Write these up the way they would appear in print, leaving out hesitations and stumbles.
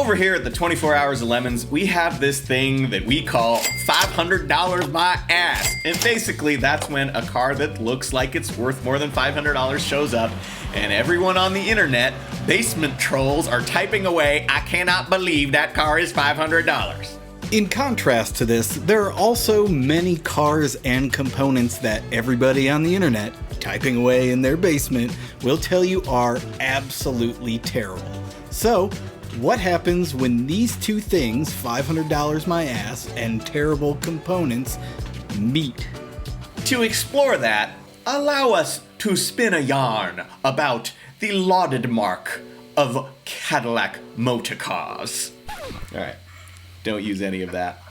Over here at the 24 Hours of Lemons, we have this thing that we call $500 my ass. And basically that's when a car that looks like it's worth more than $500 shows up and everyone on the internet, basement trolls, are typing away, "I cannot believe that car is $500. In contrast to this, there are also many cars and components that everybody on the internet, typing away in their basement, will tell you are absolutely terrible. So, what happens when these two things, $500 my ass and terrible components, meet? To explore that, allow us to spin a yarn about the lauded mark of Cadillac motor cars. Alright, don't use any of that.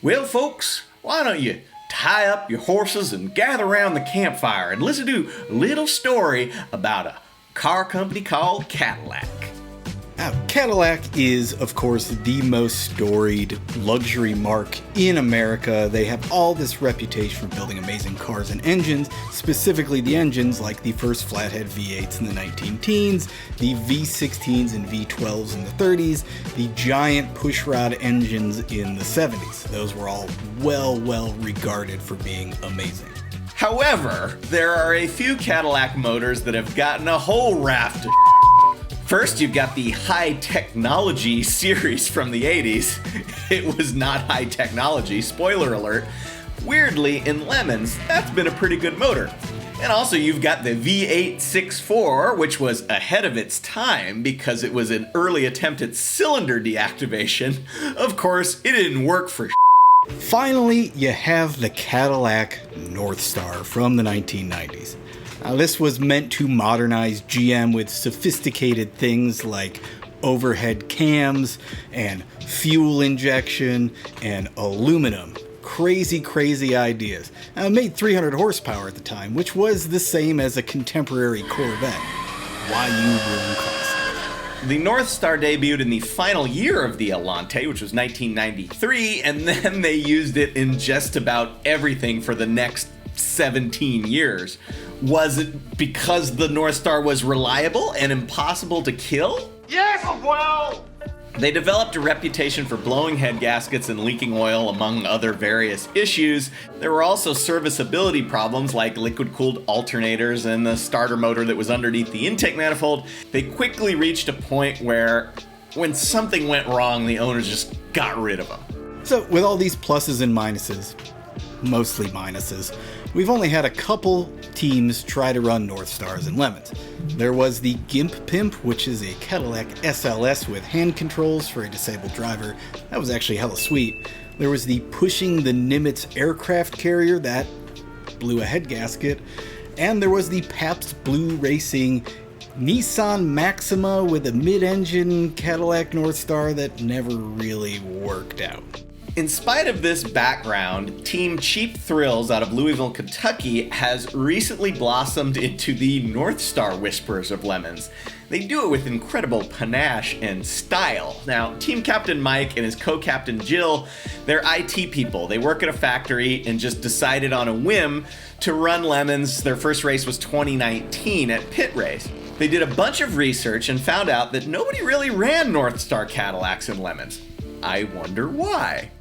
Well folks, why don't you tie up your horses and gather around the campfire and listen to a little story about a car company called Cadillac. Now, Cadillac is, of course, the most storied luxury mark in America. They have all this reputation for building amazing cars and engines, specifically the engines like the first flathead V8s in the 19-teens, the V16s and V12s in the 30s, the giant pushrod engines in the 70s. Those were all well regarded for being amazing. However, there are a few Cadillac motors that have gotten a whole raft of First, you've got the high technology series from the 80s. It was not high technology, spoiler alert. Weirdly, in Lemons, that's been a pretty good motor. And also you've got the V864, which was ahead of its time because it was an early attempt at cylinder deactivation. Of course, it didn't work for Finally, you have the Cadillac Northstar from the 1990s. Now, this was meant to modernize GM with sophisticated things like overhead cams and fuel injection and aluminum. Crazy ideas. Now, it made 300 horsepower at the time, which was the same as a contemporary Corvette. Why you ruin classic? The Northstar debuted in the final year of the Elante, which was 1993, and then they used it in just about everything for the next 17 years. Was it because the Northstar was reliable and impossible to kill? Yes, well! They developed a reputation for blowing head gaskets and leaking oil, among other various issues. There were also serviceability problems like liquid-cooled alternators and the starter motor that was underneath the intake manifold. They quickly reached a point where, when something went wrong, the owners just got rid of them. So, with all these pluses and minuses, mostly minuses, we've only had a couple teams try to run Northstars in Lemons. There was the Gimp Pimp, which is a Cadillac SLS with hand controls for a disabled driver. That was actually hella sweet. There was the Pushing the Nimitz aircraft carrier that blew a head gasket. And there was the Pabst Blue Racing Nissan Maxima with a mid-engine Cadillac Northstar that never really worked out. In spite of this background, Team Cheap Thrills out of Louisville, Kentucky has recently blossomed into the Northstar Whisperers of Lemons. They do it with incredible panache and style. Now, Team Captain Mike and his co-captain Jill, they're IT people. They work at a factory and just decided on a whim to run Lemons. Their first race was 2019 at Pit Race. They did a bunch of research and found out that nobody really ran Northstar Cadillacs in Lemons. I wonder why.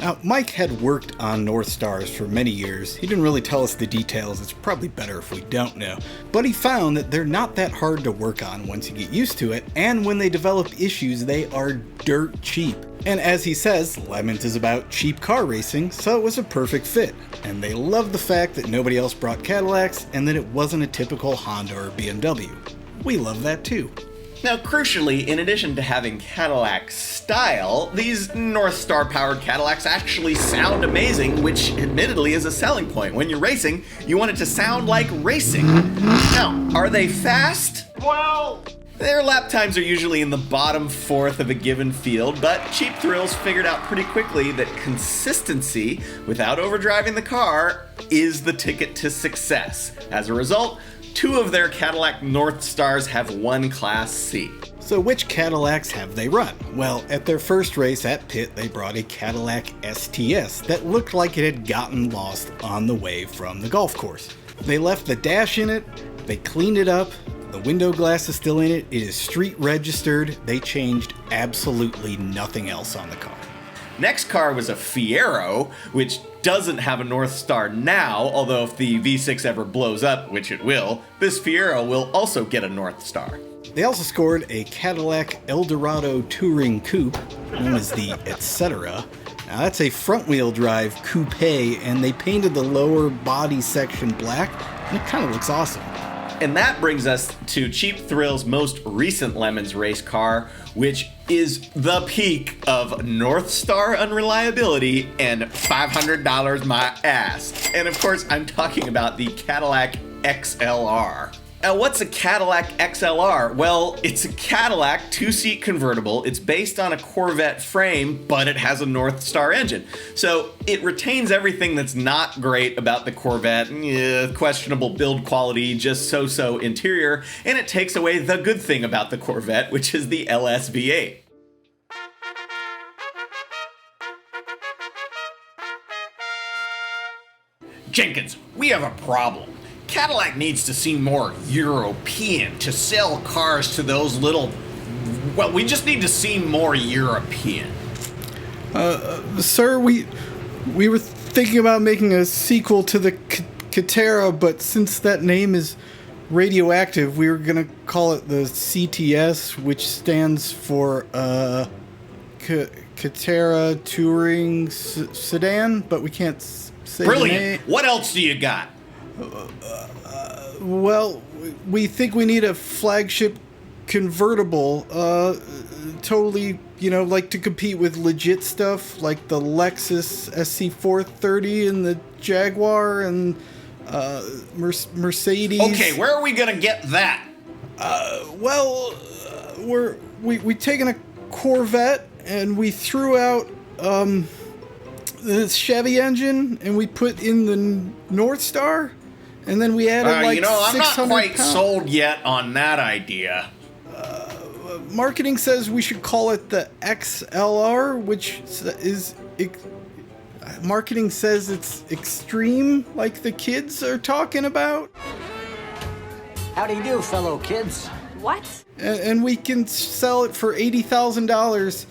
Now, Mike had worked on Northstars for many years. He didn't really tell us the details. It's probably better if we don't know. But he found that they're not that hard to work on once you get used to it, and when they develop issues, they are dirt cheap. And as he says, Lemons is about cheap car racing, so it was a perfect fit. And they loved the fact that nobody else brought Cadillacs, and that it wasn't a typical Honda or BMW. We love that too. Now, crucially, in addition to having Cadillac style, these Northstar-powered Cadillacs actually sound amazing, which admittedly is a selling point. When you're racing, you want it to sound like racing. Now, are they fast? Well, their lap times are usually in the bottom fourth of a given field, but Cheap Thrills figured out pretty quickly that consistency, without overdriving the car, is the ticket to success. As a result, 2 of their Cadillac Northstars have won Class C. So which Cadillacs have they run? Well, at their first race at Pitt, they brought a Cadillac STS that looked like it had gotten lost on the way from the golf course. They left the dash in it, they cleaned it up, The window glass is still in it. It is street registered. They changed absolutely nothing else on the car. Next car was a Fiero, which doesn't have a Northstar now, although if the V6 ever blows up, which it will, this Fiero will also get a Northstar. They also scored a Cadillac Eldorado Touring Coupe, known as the Etc. Now that's a front-wheel drive coupe, and they painted the lower body section black, and it kind of looks awesome. And that brings us to Cheap Thrills' most recent Lemons race car, which is the peak of Northstar unreliability and $500 my ass. And of course, I'm talking about the Cadillac XLR. Now, what's a Cadillac XLR? Well, it's a Cadillac two-seat convertible. It's based on a Corvette frame, but it has a Northstar engine. So it retains everything that's not great about the Corvette, questionable build quality, just so-so interior, and it takes away the good thing about the Corvette, which is the LSV8. Jenkins, we have a problem. Cadillac needs to seem more European to sell cars to those little... Well, we just need to seem more European. Sir, we were thinking about making a sequel to the Catera, but since that name is radioactive, we were going to call it the CTS, which stands for Catera Touring Sedan, but we can't say Brilliant! the name. What else do you got? Well, we think we need a flagship convertible, totally, like to compete with legit stuff like the Lexus SC430 and the Jaguar and Mercedes. Okay, where are we gonna get that? We taken a Corvette and we threw out the Chevy engine and we put in the Northstar. And then we added I'm not quite pounds. sold yet on that idea. Marketing says we should call it the XLR, which is... Marketing says it's extreme, like the kids are talking about. How do you do, fellow kids? What? And we can sell it for $80,000.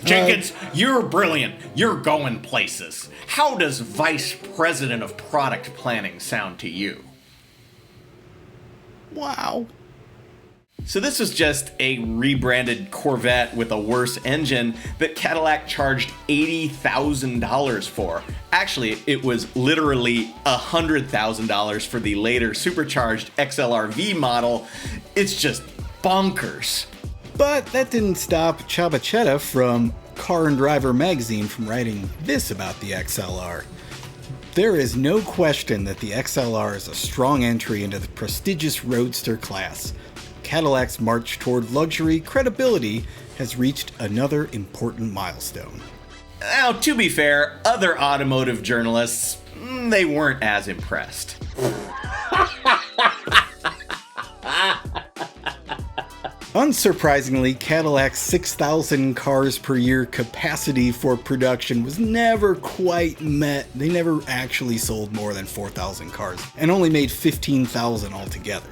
Jenkins, you're brilliant. You're going places. How does Vice President of Product Planning sound to you? Wow. So this was just a rebranded Corvette with a worse engine that Cadillac charged $80,000 for. Actually, it was literally $100,000 for the later supercharged XLR-V model. It's just bonkers. But that didn't stop Chabachetta from Car and Driver magazine from writing this about the XLR. There is no question that the XLR is a strong entry into the prestigious roadster class. Cadillac's march toward luxury credibility has reached another important milestone. Now, to be fair, other automotive journalists, they weren't as impressed. Unsurprisingly, Cadillac's 6,000 cars per year capacity for production was never quite met. They never actually sold more than 4,000 cars and only made 15,000 altogether.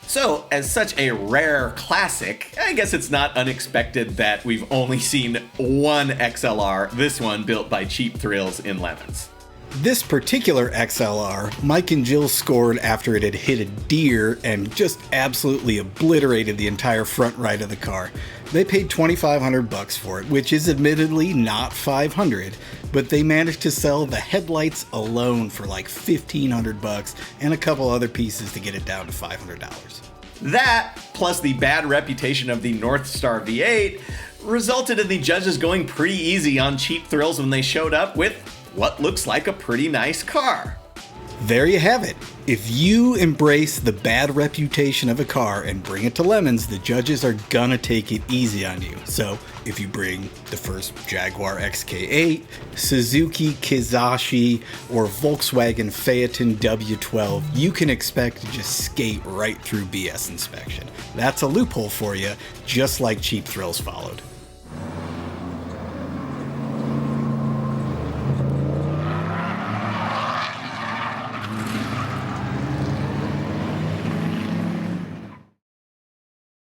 So, as such a rare classic, I guess it's not unexpected that we've only seen one XLR, this one built by Cheap Thrills in Lemons. This particular XLR, Mike and Jill scored after it had hit a deer and just absolutely obliterated the entire front right of the car. They paid $2,500 for it, which is admittedly not $500, but they managed to sell the headlights alone for like $1,500 and a couple other pieces to get it down to $500. That, plus the bad reputation of the Northstar V8, resulted in the judges going pretty easy on Cheap Thrills when they showed up with what looks like a pretty nice car. There you have it. If you embrace the bad reputation of a car and bring it to Lemons, the judges are gonna take it easy on you. So if you bring the first Jaguar XK8, Suzuki Kizashi, or Volkswagen Phaeton W12, you can expect to just skate right through BS inspection. That's a loophole for you, just like Cheap Thrills followed.